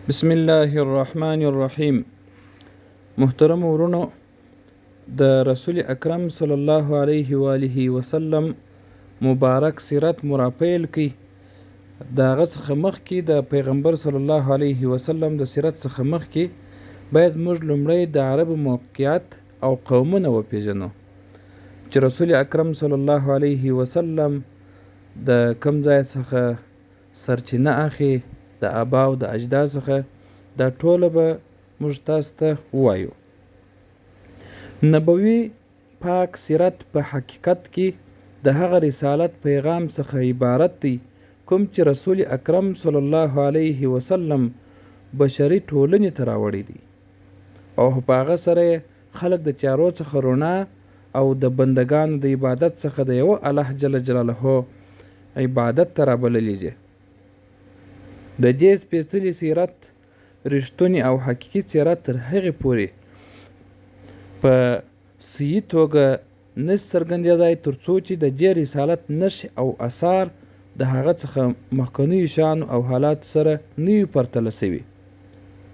بسم الله الرحمن الرحیم. محترم ورونو، د رسول اکرم صلی الله علیه و آله وسلم مبارک سیرت مرافیل کی د څخه مخکې د پیغمبر صلی الله علیه وسلم د سیرت څخه مخکې باید موږ لومړی د عربو موقعیت او قومونه وپیژنو چې رسول اکرم صلی الله علیه وسلم د کوم ځای څخه سرچینه اخی، د آبا او د اجداد څخه دا ټوله به موږ تاسو ته ووایو. نبوي پاک سیرت په حقیقت کې د هغه رسالت پیغام څخه عبارت دی کوم چې رسول اکرم صلی الله علیه وسلم بشري ټولنې ته راوړی دی او په هغه سره خلک د تیارو څخه رڼا او د بندگانو د عبادت څخه د یو الله جل جلاله عبادت ته رابللی دی. د دې سپېڅلي سیرت رښتونی او حقیقي سیرت تر هغې پورې په صحیح توګه نه څرګندېدی تر څو چې د دې رسالت نښې او اثار د هغه څخه مخکنیو شیانو او حالاتو سره نه وي پرتله سوي.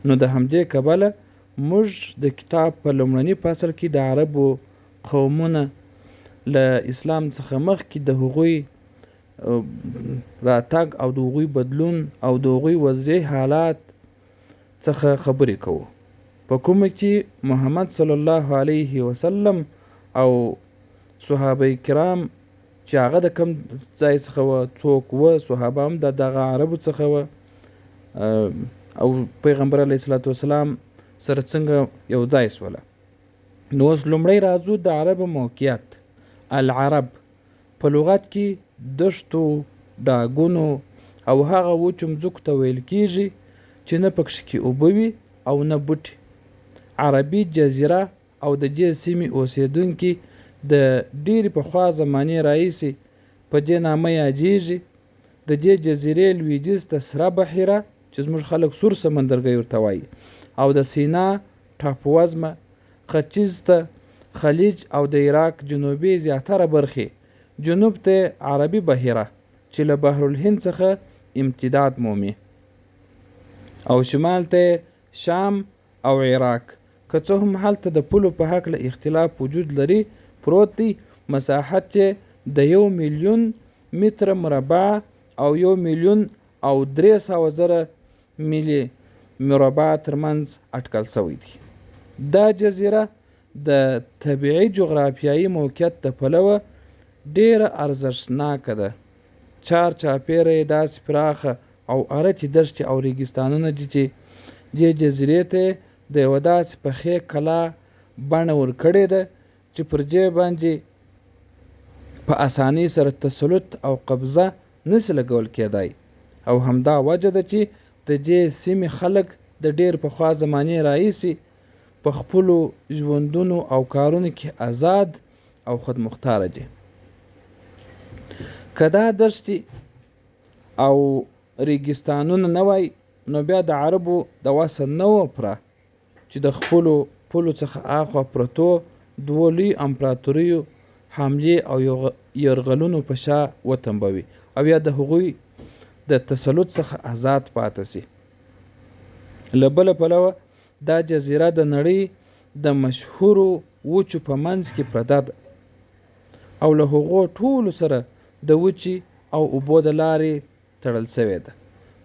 نو د همدې کبله موږ د کتاب په لومړني فصل کې د عربو قومونه له اسلام څخه مخکې د هغوی راتګ او د هغوی بدلون او د هغوی وضعي حالات څخه خبرې کوو، په کومه چې محمد صلی الله علیه وسلم او صحابه کرام چې هغه د کوم ځای څخه وه، څوک وه، صحابه هم د دغه عربو څخه وه او پیغمبر علیه الصلاة والسلام سره څنګه یو ځای سوله. نو اوس لومړی راځو د عربو موقعیت. العرب په لغت کې دښتو، ډاګونو او هغه وچو مځکو ته ویل کیږي چې نه پکښې کې اوبه وي او نه بوټي. عربي جزیره او د دې سیمې اوسیدونکي د ډېرې پخوا زمانې راهیسې په دې نامه یادیږي. د دې جزیرې لویدیځ ته سره بحیره چې زموږ خلک سور سمندرګی ورته وایي او د سینا ټاپووزمه، ختیځ ته خلیج او د عراق جنوبي زیاتره برخې، جنوب ته عربي بحیره چې له بحر الهند څخه امتداد مومي او شمال ته شام او عراق، که څه هم هلته د پولو په هکله اختلاف وجود لري پروت دی. مساحت یې د 1,000,000 متره مربع او 1,300,000 میلي مربع ترمنځ اټکل شوی دی. دا جزیره د طبیعي جغرافیایي موقعیت د پلوه ډیره ارزښتناکه ده. چار چاپیره یې داسې پراخه او ارتې دښتې او ریګستانونه دي چې دې جزیرې ته د یوه داسې پخې کلا بڼه ورکړې ده چې پر دې باندې په اسانۍ سره تسلط او قبضه نسي لګول کېدای. او همدا وجه ده چې د دې سیمې خلک د ډېر پخوا زمانې راهیسې په خپلو ژوندونو او کارونو کې آزاد او خودمختاره دي. که دا دښتې او ریګستانونه نه وای نو بیا د عربو د وسه نه وه پوره چې د خپلو پولو څخه اخوا پرتو دوو لوی امپراتوریو حملې او یرغلونو په شا وتنبوي او یا د هغوی د تسلط څخه آزاد پاتې سي. له بله پلوه دا جزیره د نړۍ د مشهورو وچو په منځ کې پرته ده او له هغو ټولو سره د وچې او اوبو د لارې تړل شوې ده،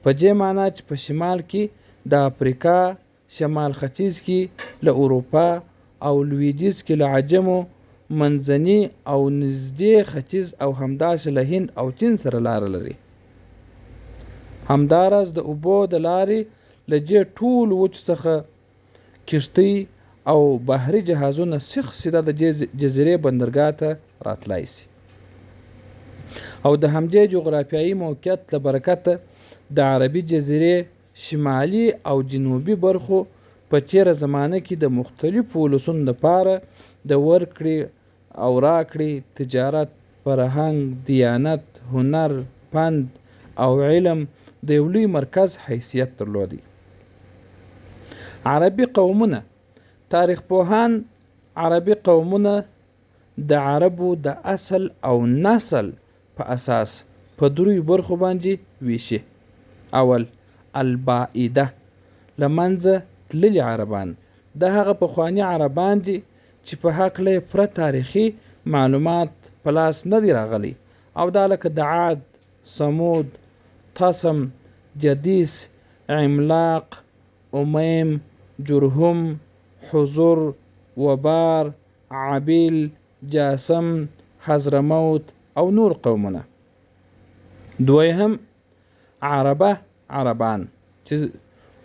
په دې معنا چې په شمال کې د افریقا، شمال ختیځ کې له اروپا او لویدیځ کې له عجمو، منځني او نږدې ختیځ او همداسې له هند او چین سره لاره لري. همداراز د اوبو د لارې له دې ټولو وچو څخه کښتۍ او بحري جهازونه سیده د جزیرې بندرګاه ته راتلای سي. او د همدې جغرافیایي موقعیت له برکته د عربي جزیرې شمالي او جنوبي برخو په تیره زمانه کې د مختلفو ولسونو لپاره د ورکړې او راکړې، تجارت، فرهنګ، دیانت، هنر، فند او علم د یو لوی مرکز حیثیت درلودی. عربي قومونه. تاریخ پوهان عربي قومونه د عربو د اصل او نسل په اساس په دریو برخو باندې ویشي. اول البائده له منځه تللي عربان. دا هغه پخواني عربان دي چې په هکله یې پوره تاریخي معلومات په لاس نه دي راغلی، او دا لکه د عاد، ثمود، تسم، جدیس، عملاق، امیم، جرهم، حضر، وبار، عبیل، جاسم، حضرموت او نور قومونه. دویم عربه عربان چې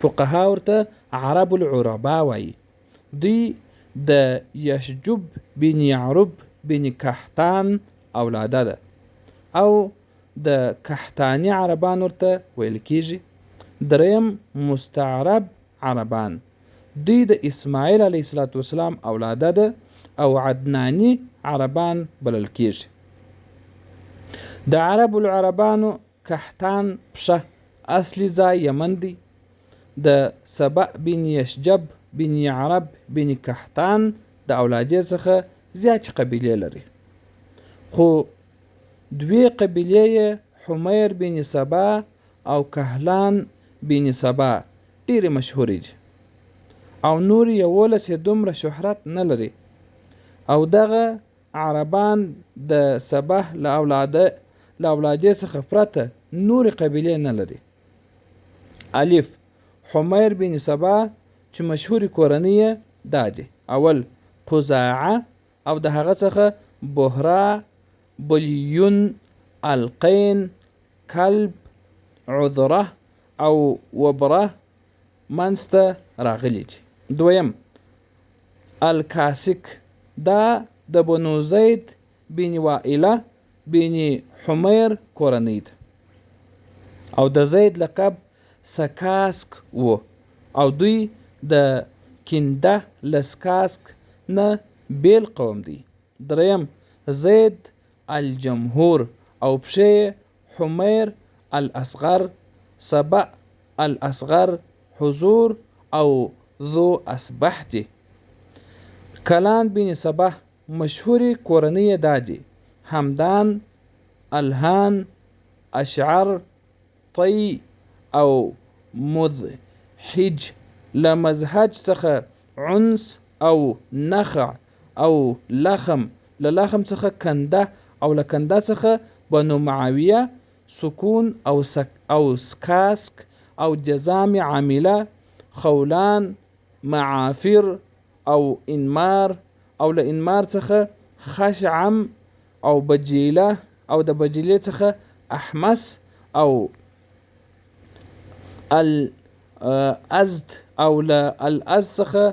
فقها ورته عرب العربا وایي. دوی د یشجب بن یعرب بن کحتان اولاده ده او د کحتانی عربان ورته ویل کیږي. دریم مستعرب عربان، دوی د اسماعیل علیه السلام اولاده ده او عدنانی عربان بلل کیږي. د عرب العربانو کحتان پشه اصلي ځای یمن دی. د سبع بن یشجب بن یعرب بن کحتان د اولادې څخه زیاتې قبیلې لري، خو دوی قبیلې یې حمیر بن سبا او کهلان بن سبا ډېرې مشهورې دي او نور 11 دومره شهرت نه لري. او دغه عربان د سبا له اولادې څخه پرته نور قبیلې نه لري. الف حمیر بن سبا چې مشهوري کورنۍ دا دي: اول قزاعه او د هغه څخه بهرا، بلیون، القین، کلب، عذره او وبره منځته راغلي دي. دویم الکاسک، دا د بنو زید بن وائله بن حمیر کورنۍ ده او د زید لقب سکاسک و او دوی د کنده لسکاسک نه بیل قوم دی. دریم زید الجمهور او پشه حمیر الاصغر، سبع الاصغر، حضور او ذو اسبح دی. کلان بن سبح مشهوری کورنۍ دا دي: همدان، الهان، اشعر، طی او مذحج. له مزحج څخه عنس او نخع او لخم. له لخم څخه کنده او له کنده څخه بنو معاویه، سکون او سکاسک او جزام عامله، خولان، معافر او انمار. او له انمار څخه خشعم او بجیله او د بجیله څخه احمس او الازد. او له الازد څخه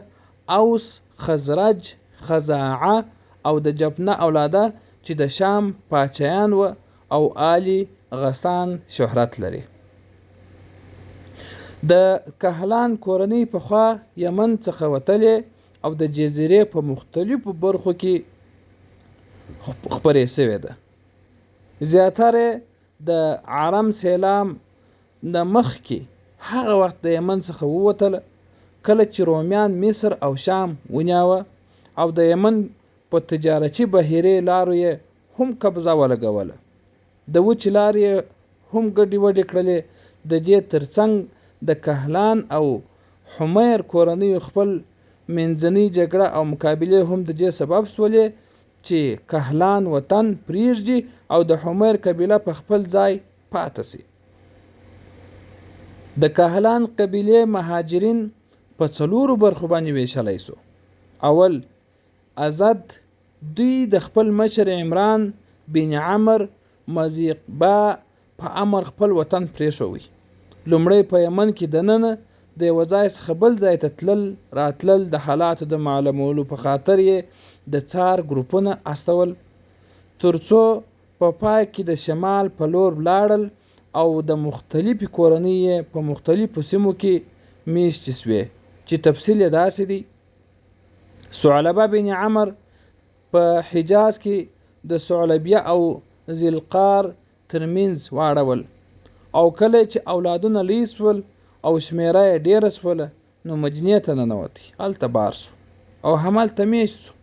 اوس، خزرج، خزاعه او د جبنه اولاده چې د شام پاچایان و او آلی غسان شهرت لري. د کهلان کورنۍ پخوا یمن څخه وتلې او د جزیرې په مختلفو برخو کې خپرې سوې ده. زیاتره د عرم سیلام نه مخکې هغه وخت د یمن څخه ووتله کله چې رومیان مصر او شام ونیوه او د یمن په تجارتي بهیرې لارو یې هم قبضه ولګوله. د وچې لارې هم ګډې وډې کړلې. د دې ترڅنګ د کهلان او حمیر کورنۍ خپل منځنۍ جګړه او مقابلې هم د دې سبب سولې چې کهلان وطن پریږدي او د حمیر قبیله په خپل ځای پاتې سي. د کهلان قبیلې مهاجرین په 4 برخو باندې ویشلی سو. اول ازد، دوی د خپل مشر عمران بن عمر مزیقبا په امر خپل وطن پریښوی. لومړی په یمن کې دننه د یو ځای څخه بل ځای ته تلل راتلل د حالاتو د معلومولو په خاطر یې د څار ګروپونه استول، ترڅو په پای کې د شمال په لور ولاړل او د مختلفې کورنۍ په مختلفو سیمو کې میشتې سوې چې تفصیل یې داسې دی: ثعلبه بن عمر په حجاز کې د ثعلبیه او ذیلقار ترمنځ واړول او کله چې اولادونه لوی سول او شمیره یې ډیره سوله نو مدینې ته ننوتی. هلته بار سو او همالته میشت سو.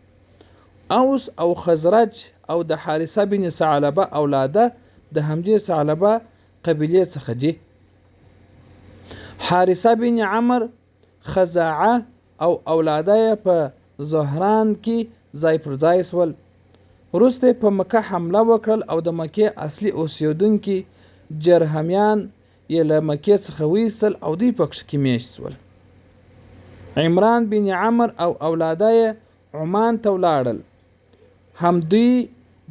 اوس او خزرج او د حارثه بن ثعلبه اولاده د همدې ثعلبه قبیلې څخه دي. حارثه بن عمر خزاعه او اولاده یې په زهران کې ځای پر ځای سول. وروسته په مکه حمله وکړل او د مکې اصلي اوسیدونکي جرهمیان یې له مکې څخه ویستل او دوی پکښ کې میشت سول. عمران بن عمر او اولاده یې عمان ته ولاړل. هم دوی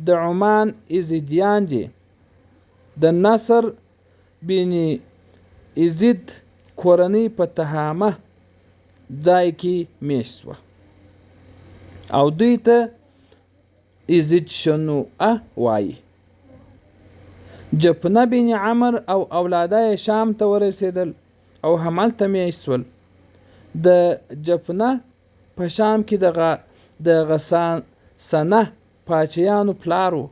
د عمان ایزیدیان دي. د نصر بن ایزید کورنۍ په تهامه ځای کې میشت سوه او دوی ته ایزید شنوعه وایي. جفنه بن عمر او اولاده یې شام ته ورسېدل او همالته میشت سول. د جفنه په شام کې د غساسنه پاچیانو پلار و.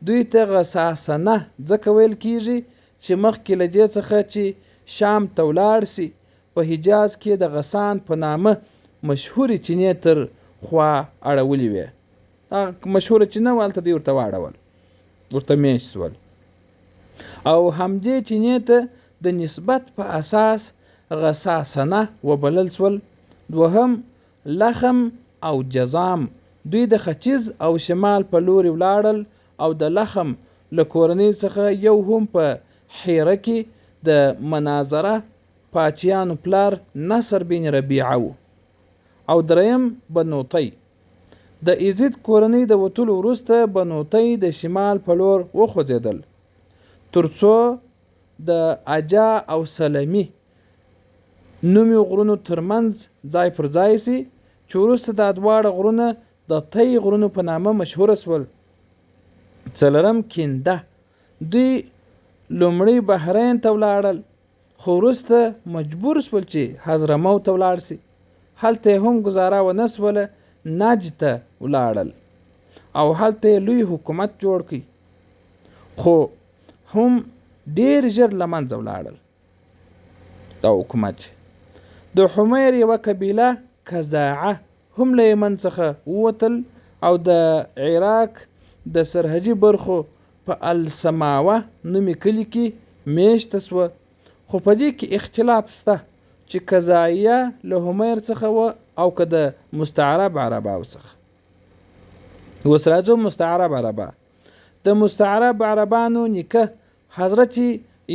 دوی ته غساسنه ځکه ویل کیږي چې مخکې له دې څخه چې شام ته ولاړ سي په حجاز کې د غسان په نامه مشهورې چینې تر خوا اړولې وې. هغه مشهوره چینه وه هلته دوی ورته واړول، ورته میشت سول او همدې چینې ته د نسبت په اساس غساسنه وبلل سول. دوهم لخم او جزام. دوی د ختیځ او شمال په لوري ولاړل او د لخم له کورنۍ څخه یو هم په حیره کې د مناظره پاچیانو پلار نصر بن ربیعه و او دریم بنوطی. د ایزید کورنۍ د وتلو وروسته بنوطی د شمال په لور وخوځېدل تر څو د اجا او سلمی نومي غرونو ترمنځ ځای پر ځای سي چې وروسته دا دواړه غرونه د تی غرونو په نامه مشهوره سول. څلورم کنده. دوی لومړی بحرین ته ولاړل خو وروسته مجبور سول چې حضرموت ته ولاړ سي. هلته هم ګزاره ونه سوله. نجد ته ولاړل او هلته لوی حکومت جوړ کړ خو هم ډیر ژر له منځه ولاړل دا حکومت. د حمیر یوه قبیله کزاعه هم له یمن څخه ووتل او د عراق د سرحدي برخو په السماوه نومي کلي کې میشته سوه. خو په دې کې اختلاف سته چې کزایه له حمیر څخه وه او که د مستعرب عرباو څخه. اوس راځو مستعرب عربا. د مستعرب عربانو نیکه حضرت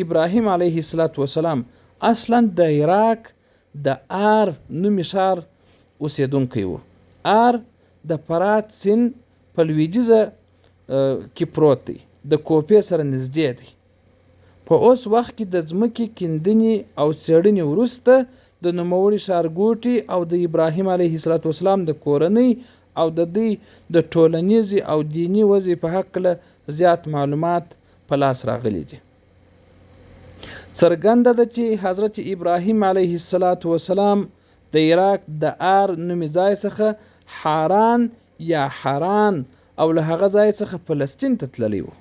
ابراهیم علیه السلام اصلا د عراق د آر نومي ښار اوسیدونکی و. آر د فرات سیند په لویدیځه کې پروت دی، د کوپې سره نږدې دی. په اوس وخت کې د ځمکې کیندنې او څېړنې وروسته د نوموړي ښارګوټي او د ابراهیم علیه السلام د کورنۍ او د دوی د ټولنیزې او دیني وضعې په هکله زیات معلومات په لاس راغلي دي. څرګنده ده چې حضرت ابراهیم علیه السلام د عراق د آر نومي ځای څخه حاران یا حران او له هغه ځای څخه فلسطین ته تللی و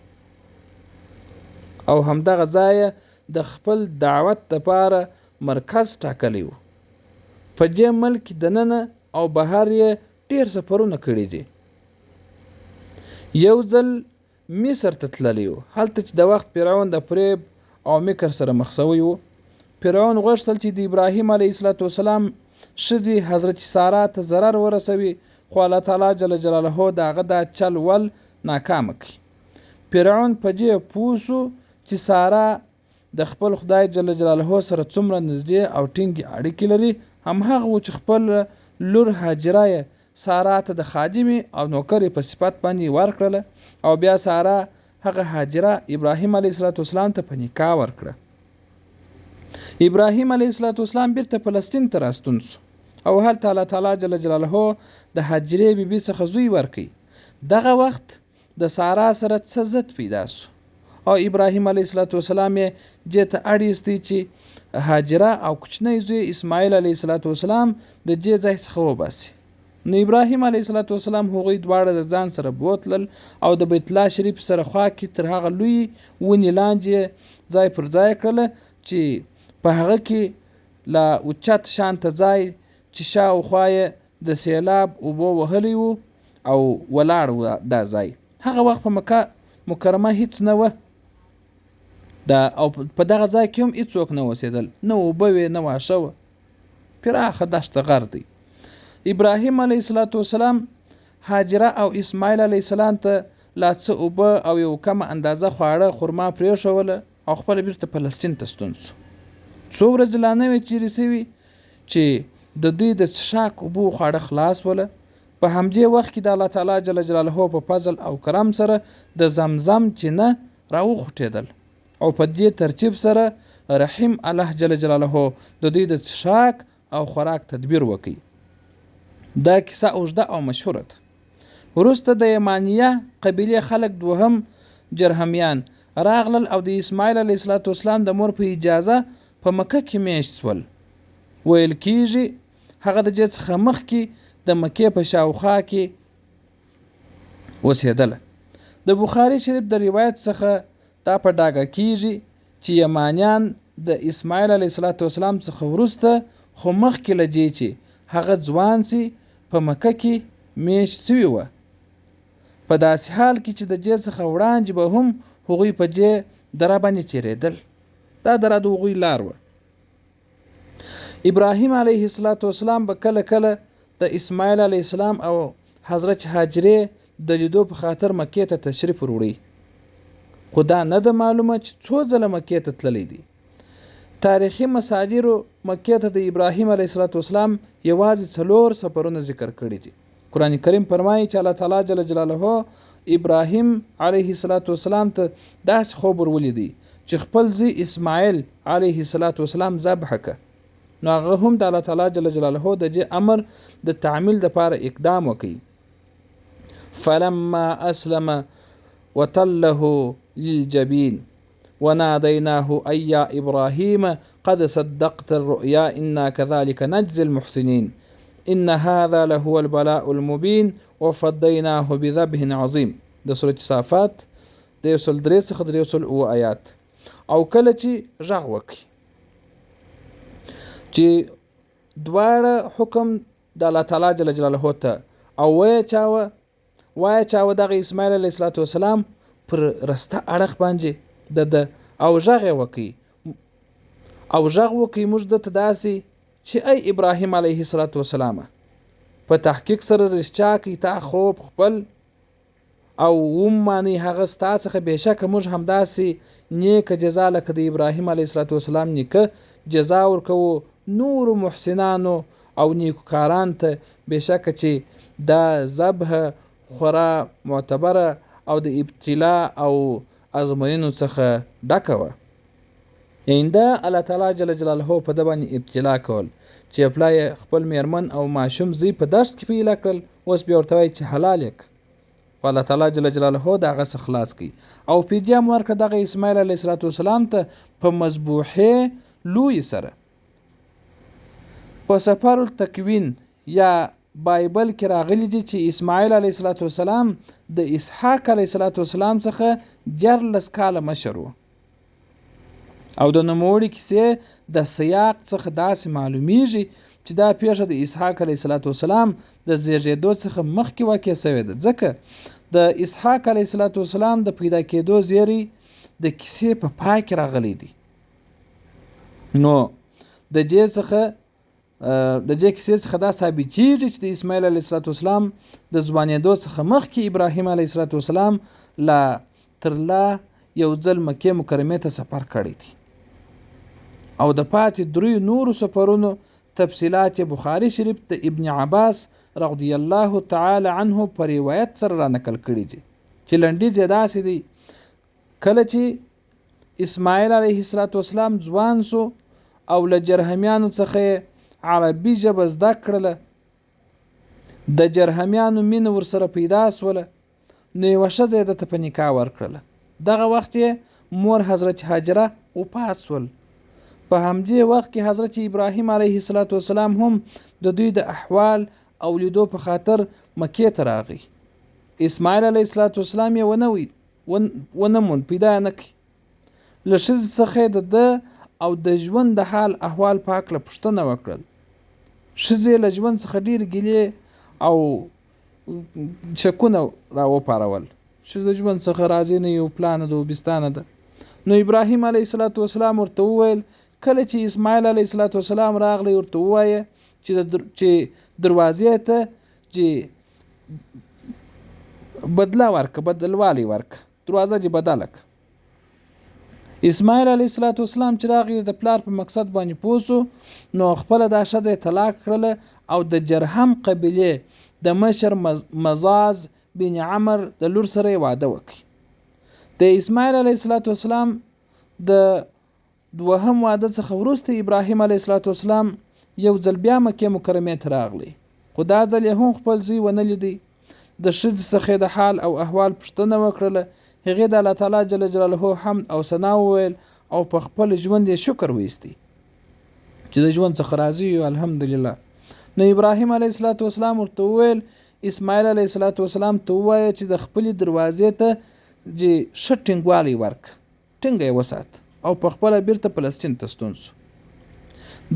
او همدغه ځای د خپل دعوت لپاره مرکز ټاکلی و. په دې ملک دننه او بهر یې ډیر سفرونه کړي دي. یو ځل مصر ته تللی و. هلته چې د وخت فرعون د فریب او مکر سره مخ شوی و. فرعون غوښتل چې د ابراهیم علیه السلام ښځې حضرت ساره ته ضرر ورسوي خو الله تعالی جل جلاله د هغه دا چل ول ناکامه کړي. فرعون په دې پوه سو چې ساره د خپل خدای جل جلاله سره څومره نږدې او ټینګې اړیکې لري. همهغه و چې خپل لور هاجره یې ساره ته د خادمې او نوکرې په صفت باندې ورکړله او بیا ساره هغه هاجره ابراهیم علیه السلام ته په نکاح ورکړه. ابراهیم علیه السلام بیرته فلسطین ته راستون سو او هلته الله تعالی جل جلاله د هاجرې بیبي څخه زوی ورکړي. دغه وخت د ساره سره څه ضد پیدا سو او ابراهیم علیه السلام یې دې ته اړ ایستی چې هاجره او کوچنی زوی اسماعیل علیه السلام د دې ځای څخه وباسي. نو ابراهیم علیه السلام هغوی دواړه د ځان سره بوتلل او د بیت الله شریف سره خوا کې تر هغه لوی ونې لاندې ځای پر ځای کړله چې په هغه کې لا اوچت شانته ځای چې شاوخوا یې د سیلاب اوبو وهلی و او ولاړ و دا ځای. هغه وخت په مکه مکرمه هیڅ نه وه او په دغه ځای کې هم هیڅوک نه اوسېدل، نه اوبه وې نه واښه وه. پراخه دشت غر دی. ابراهیم علیه السلام هاجره او اسماعیل علیه السلام ته لا څه اوبه او یو کمه اندازه خواړه خرما پرېښوله او خپله بیرته فلسطین ته ستون سو. څو ورځې لا نه وې تېرې سوي چې د دوی د څښاک اوبو خواړه خلاص وله. په همدې وخت کې د الله تعالی جل جلاله په فضل او کرم سره د زمزم چینه راوخوټېدل او په دې ترتیب سره رحیم الله جل جلاله د دوی د څښاک او خوراک تدبیر وکړي. دا کیسه اوږده او مشهوره ده. وروسته د یمانیه قبیلې خلک دوهم جرهمیان راغلل او د اسماعیل علیه السلام د مور په اجازه په مکه کې میشت شول. ویل کېږي هغه د دې څخه مخکې د مکې په شاوخوا کې اوسېدله. د بخاري شریف د روایت څخه دا په ډاګه کېږي چې یمانیان د اسماعیل علیه السلام څخه وروسته خو مخکې له دې چې هغه ځوان سي په مکه کې میشت سوي وه. په داسې حال کې چې د دې څخه وړاندې به هم هغوی په دې دره باندې تېرېدل. دا دره د هغوی لار وه. ابراهیم علیه السلام به کله کله د اسماعیل علیه السلام او حضرت هاجرې د لیدو په خاطر مکې ته تشریف وروړي. خو دا نه ده معلومه چې څو ځله مکې ته تللی دی. تاریخي مصادرو مکې ته د ابراهیم علیه السلام یوازې 4 سفرونه ذکر کړي دي. قرآن کریم فرمایي چې الله تعالی جل جلاله ابراهیم علیه السلام ته داسې خوب ورولید چې خپل زوی اسماعیل علیه السلام ذبح کړه. نو هغه هم د الله تعالی جل جلاله د دې امر د تعمیل لپاره اقدام وکړي. فلما اسلم وتله للجبین وناديناه أي يا إبراهيم قد صدقت الرؤيا إنا كذلك نجزي المحسنين إن هذا لهو البلاء المبين وفديناه بذبح عظيم. د سورة صافات د 103 څخه 3 آیات. او کله چې غږ وکړي چې دواړه حکم د الله تعالی جل جلاله ته او وایه چاوه دغه اسماعیل علیه السلام پر رسته اړخ باندې د او غږ وکړي موږ دته داسې چې ای ابراهیم علیه السلام په تحقیق سره رښتیا کوي تا خوب خپل او ومانی هغه ستا څخه بېشکه موږ همداسې نیکه جزا لکه د ابراهیم علیه السلام نیکه جزا ورکوو نور محسنانو او نیکوکاران ته بېشکه چې دا ذبح خورا معتبره او د ابتلا او ازموینو څخه ډکه وه. یعنې دا الله تعالی جل جلاله په ده باندې ابتلا کول چې پلای خپل میرمن او ماشوم زوی په دشت کې پیدا کړل، اوس بیا ورته وایي چې حلال یې کړه. خو الله تعالی جل جلاله د هغه څخه خلاص کړي او فدیه هم ورکړه دغه اسماعیل علیه السلام ته په مذبوحې لوی سره. په سفر التکوین یا بایبل کې راغلی دي چې اسماعیل علیه السلام د اسحاق علیه السلام څخه 14 کاله مشر و. او د نوموړي کیسې د سیاق څخه داسې معلومیږي چې دا پیښه د اسحاق علیه السلام د زیږېدو څخه مخکې واقع شوې ده، ځکه د اسحاق علیه السلام د پیدا کېدو زیری د کیسې په پای کې راغلی دی. نو د دې کیسې څخه دا ثابتېږي چې د اسماعیل علیه السلام د ځوانېدو څخه مخکې ابراهیم علیه السلام لا ترلا یو ځل مکې مکرمې ته سفر کړی دی. او د پاتې 3 نورو سفرونو تفصیلات بخاري شریف د ابن عباس رضی الله تعالی عنه په روایت سره را نقل کړي دي چې لنډیز یې داسې دی: کله چې اسماعیل علیه السلام ځوان سو او له جرهمیانو څخه عربي ژبه زده کړله، د جرهمیانو مینه ورسره پیدا سوله، نو یوه ښځه یې دته په نکاح ورکړله. دغه وخت یې مور حضرت هاجره وفات سول. په همدې وخت کې حضرت ابراهیم علیه السلام هم د دوی د احوال او لیدو په خاطر مکې ته راغی. اسماعیل علیه السلام یې ونه موند، پیدا نه کړي. له ښځې څخه د ده او د ژوند د حال احوال په هکله پوښتنه وکړل. ښځې له ژوند څخه ډېر ګیلې او شکونه راوپارول چې د ژوند څخه راضي نه یو پلانه ده وبستانه ده. نو ابراهیم علیه السلام ورته وویل کله چې اسماعیل علیه السلام راغلی ورته ووایه چې دروازې ته چې بدلوالی ورک دروازه چې بدله ک. اسماعیل علیه السلام چې راغی د پلار په مقصد باندې پوه سو، نو خپل دا ښځه طلاق کړله او د جرهم قبیلې د مشر مزاز بن عمر د لور سره واده وکړي. د اسماعیل علیه السلام د دوهم واده څخه وروسته ابراهیم علیه السلام یو ځل بیا مکې مکرمې ته راغلی، خو دا ځل یې هم خپل زوی ونه لیدی. د ښځې څخه د حال او احوال پوښتنه وکړله. هغې د الله تعالی جل جلاله حمد او ثنا وویل او په خپل ژوند یې شکر ویستی چې د ژوند څخه راضي یو الحمدلله. نو ابراهیم علیه السلام ورته وویل اسماعیل علیه السلام ته ووایه چې د خپلې دروازې ته ښه ټینګوالی ورک، ټینګه یې وسات او په خپله بیرته فلسطین ته ستون سو.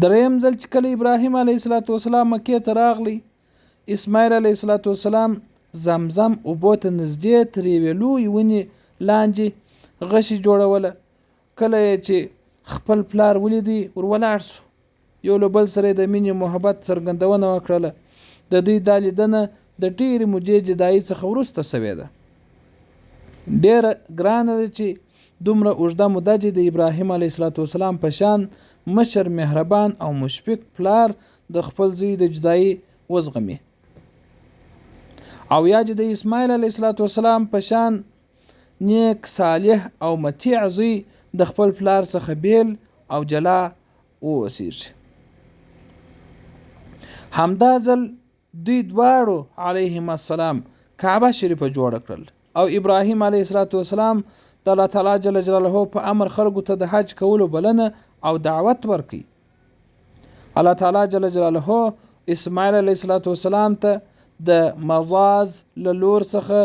دریم ځل چې کله ابراهیم علیه السلام مکې ته راغلی، اسماعیل علیه السلام زمزم اوبو ته نږدې تر یوې لویې ونې لاندې غشي جوړوله. کله چې خپل پلار ولیدی ور ولاړ سو، یو له بل سره د مینې محبت څرګندونه وکړله. د دوی دا لیدنه د ډېرې مودې جدایي څخه وروسته سوې ده. ډېره ګرانه ده چې دومره اوږده موده چې د ابراهیم علیه السلام په شان مشر مهربان او مشفق پلار د خپل زوی د جدایي وزغمي، او یا چې د اسماعیل علیه السلام په شان نیک صالح او مطیع زوی د خپل پلار څخه بیل او جلا واوسیږي. همدا ځل دوی دواړو علیهم السلام کعبه شریفه جوړه کړل او ابراهیم علیه السلام د الله تعالی جل جلاله په امر خلکو ته د حج کولو بلنه او دعوت ورکړي. الله تعالی جل جلاله اسماعیل علیه السلام ته د مواز له لور څخه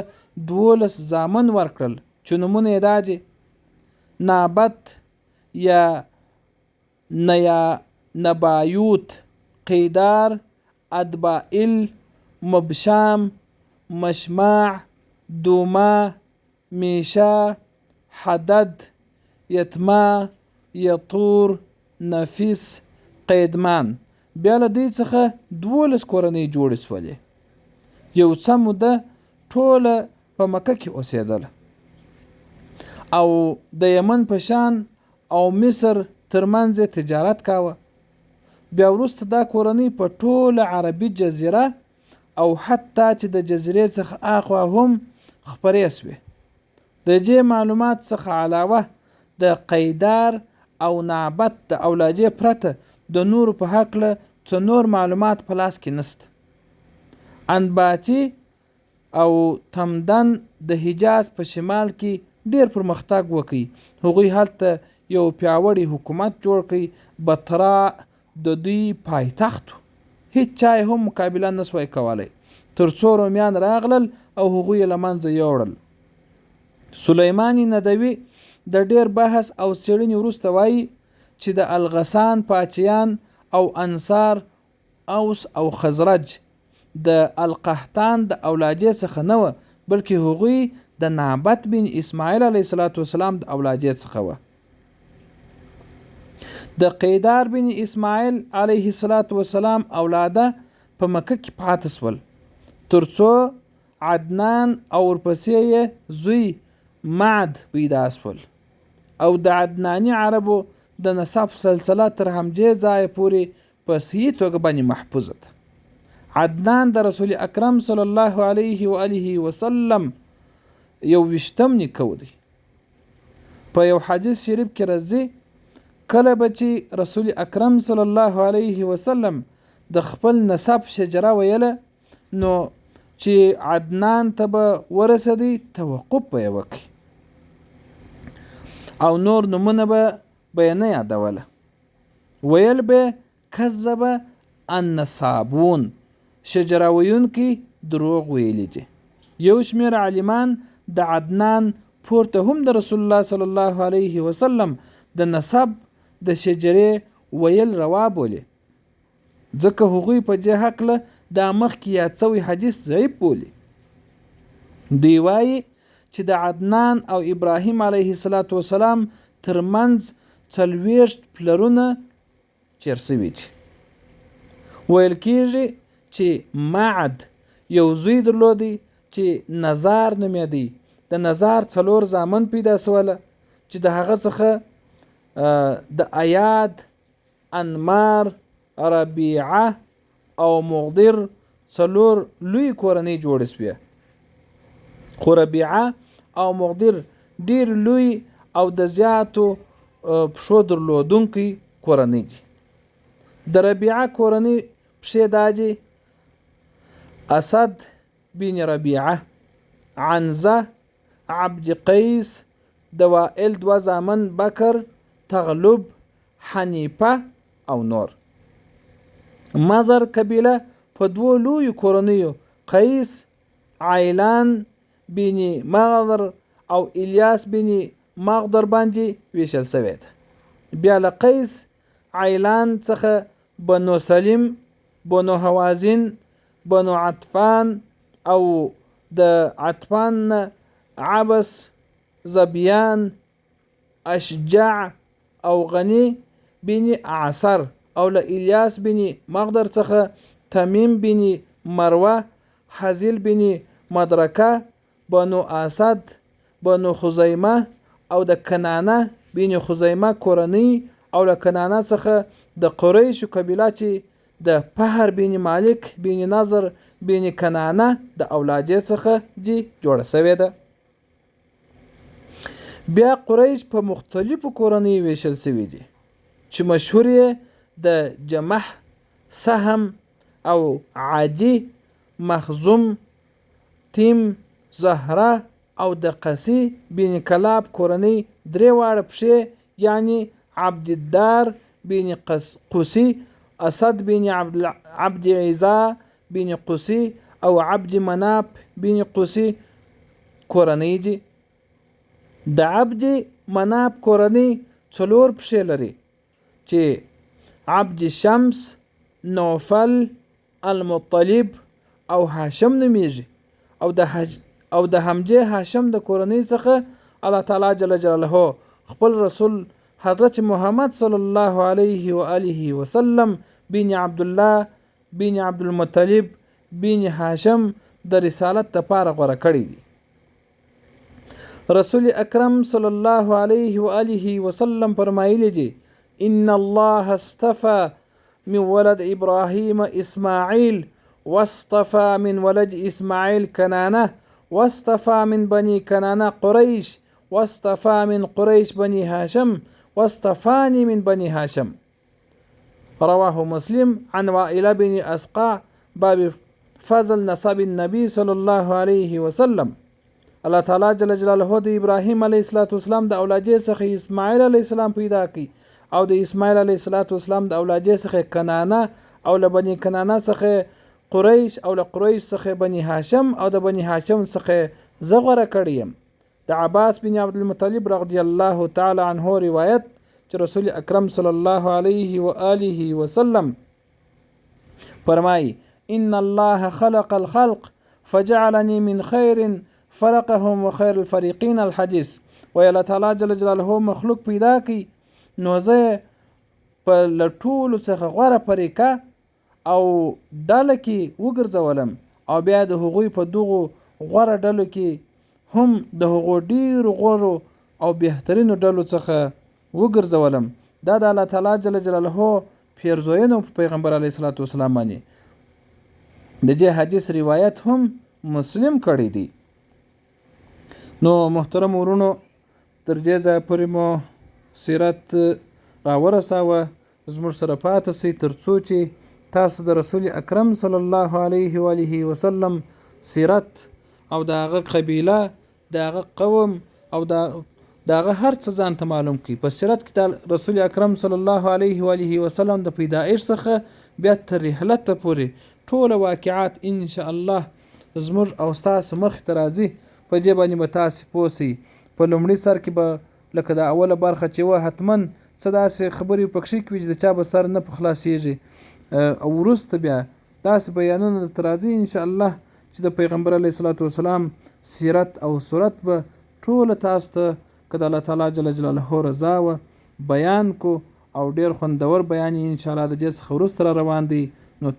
12 زامن ورکړل چې نومونه یې دا دي: نابت یا نبایوت، قیدار، ادبائل، مبشام، مشماع، دوما، میشا، حدد، یتما، یطور، نفیس، قیدمان. بیا له دې څخه 12 کورنۍ جوړې سولې. یو څه موده ټوله په مکه کې اوسېدله او د یمن په شان او مصر ترمنځ تجارت کاوه. بیا وروسته دا کورنۍ په ټوله عربي جزیره او حتی چې د جزیرې څخه اخوا هم خپرې سوې. د دې معلومات څخه علاوه د قیدار او نابت د اولادې پرته د نورو په هکله څه نور معلومات په لاس کې نسته. انباتی او تمدن د حجاز په شمال کې ډیر پرمختګ وکړي. هغوی هلته یو پیاوړی حکومت جوړ کړي. بطرا د دوی پایتخت، هیڅ چا هم مقابله نسوای کولی تر څو رومیان راغلل او هغوی له منځه یوړل. سلیمان ندوي د ډیر بحث او څېړنې وروسته وایي چې د الغسان پاچیان او انصار اوس او خزرج د القحطان د اولادې څخه نه وه، بلکې هغوی د نابت بن اسماعیل علیه السلام د اولادې څخه وه. د قیدار بن اسماعیل علیه السلام اولاده په مکه کې پاتې سول تر څو عدنان او ورپسې یې زوی معد پیدا سول او د عدناني عربو د نسب سلسله تر همدې ځایه پورې په صحیح توګه باندې محفوظه ده. عدنان د رسول اکرم صلی الله علیه و آله وسلم یو 20م نیکه دی. په یو حدیث شریف کې راځي کله به چې رسول اکرم صلی الله علیه وسلم د خپل نسب شجره ویله، نو چې عدنان ته به ورسېدی توقف به یې وکړي او نور نومونه به یې نه یادوله. ویل به کذب النصابون، شجره ویونکي دروغ ویلي دي. یو شمېر عالمان د عدنان پورته هم د رسول الله صلی الله علیه وسلم د نسب د شجرې ویل روا بولي، ځکه هغوی په دې هکله دا مخکې یاد شوی حدیث ضعیف بولي. دوی وایي چې د عدنان او ابراهیم علیه السلام ترمنځ 40 پلرونه چیر شوي دي. ویل کېږي چې معد یو زوی درلودی چې نزار نومېدی. د نزار 4 زامن پیدا سوله چې د هغه څخه د ایاد، انمار، ربیعه او مغدر 4 لوی کورنۍ جوړې سوې. خو ربیعه او مغدر ډیر لوی او د زیاتو پښو درلودونکي کورنۍ دي. د ربیعه کورنۍ پښې دا دي: اسد بن ربیعه، عنزه، عبد قیس، د وائل 2 زامن بکر، تغلب، حنیفه او نور. مضر قبیله په 2 لویو کورنیو قیس عیلان بن مغدر او الیاس بن مغدر باندې ویشل شوې ده. بیا له قیس عیلان څخه بنو سلیم، بنو حوازن، بنو عطفان او د عطفان عبس، زبیان، اشجع او غنی بن عصر او له الیاس بن مغدر څخه تمیم بن مروه، حزیل بن مدرکه، بنو اسد، بنو خزیمه او د کنانه بن خزیمه کورنۍ او له کنانه څخه د قریشو قبیله چې د فهر بن مالک بن نضر بن کنانه د اولادې څخه دي جوړه شوې ده. بیا قریش په مختلفو کورنۍ ویشل شوي دي چې مشهور یې د جمح، سهم او عادي، مخزوم، تیم، زهره او د قسی بن کلاب کورنۍ 3 واړه پښې یعنی عبدالدار بن قسی، اسد بن عبد عیزا بن قسی او عبد مناف بن قسی کورنۍ دي. د عبد مناف کورنۍ 4 پښې لري چې عبد شمس، نوفل، المطلب او هاشم نومیږي او د همدې هاشم د کورنۍ څخه الله تعالی جل جلاله خپل رسول حضرت محمد صلی الله علیه و آله وسلم بن عبد الله بن عبد المطلب بن هاشم د رسالت لپاره غوره کړی دی. رسول اکرم صلی الله علیه و آله وسلم فرمایلی دی: ان الله اصطفى من ولد ابراهیم اسماعیل، واصطفى من ولد اسماعیل کنانه، واصطفى من بني کنانه قریش، واصطفى من قریش بني هاشم، واصطفاني من بني هاشم. رواه مسلم عن وائل بن اسقع باب فضل نسب النبي صلی الله علیه وسلم. الله تعالی جل جلاله د ابراهیم علیه السلام د اولادې څخه اسماعیل علیه السلام پیدا کړي او د اسماعیل علیه السلام د اولادې څخه کنانه او له بني کنانه څخه قریش او له قریش څخه بني هاشم او د بني هاشم څخه زغره کړیم. د عباس بن عبد المطلب رضی الله تعالی عنه روایت چې رسول اکرم صلی الله علیه و آله وسلم فرمای: ان الله خلق الخلق فجعلني من خير فرقهم وخير الفريقين الحديث. و الله تعالی جل جلاله مخلوق پیدا کی نو زه په لټول څخه غوره فریقه او ډله کې وګرځولم او بیا د هغوی په دغه غوره ډلو کې هم د هغو ډیر غوره او بهترینو ډلو څخه وګرځولم. دا د الله تعالی جل جلاله پیرزوینو پیغمبر علیه السلام باندې د دې حدیث روایت هم مسلم کړی دی. نو محترم ورونو، تر دې ځای پورې مو سیرت راورساوه. زموږ سره پاتې سئ تر څو چې تاسو د رسول اکرم صلی الله علیه و آله وسلم سیرت او د هغه قبیله، د هغه قوم او د هغه هر څه ځان ته معلوم کړئ. په سیرت کې د رسول اکرم صلی الله علیه و آله وسلم د پیدایش څخه بیا تر رحلت پورې ټول واقعات ان شاء الله زموږ او تاسو مخ ته راځي. په دې باندې به تاسو پوه سئ. په لومړي سر کې به لکه د اوله برخه چې و حتما څه داسې خبرې پکښې کوي چې د چا به سر نه په خلاصېږي او وروسته بیا داسې بیانونه درته راځي ان شاء الله چې د پیغمبر علیه السلام سیرت او صورت به ټوله تاسو ته که د الله تعالی جل جلاله رضا وه بیان کو او ډیر خوندور بیان ان شاء الله د دې څخه وروسته را روان دی. نو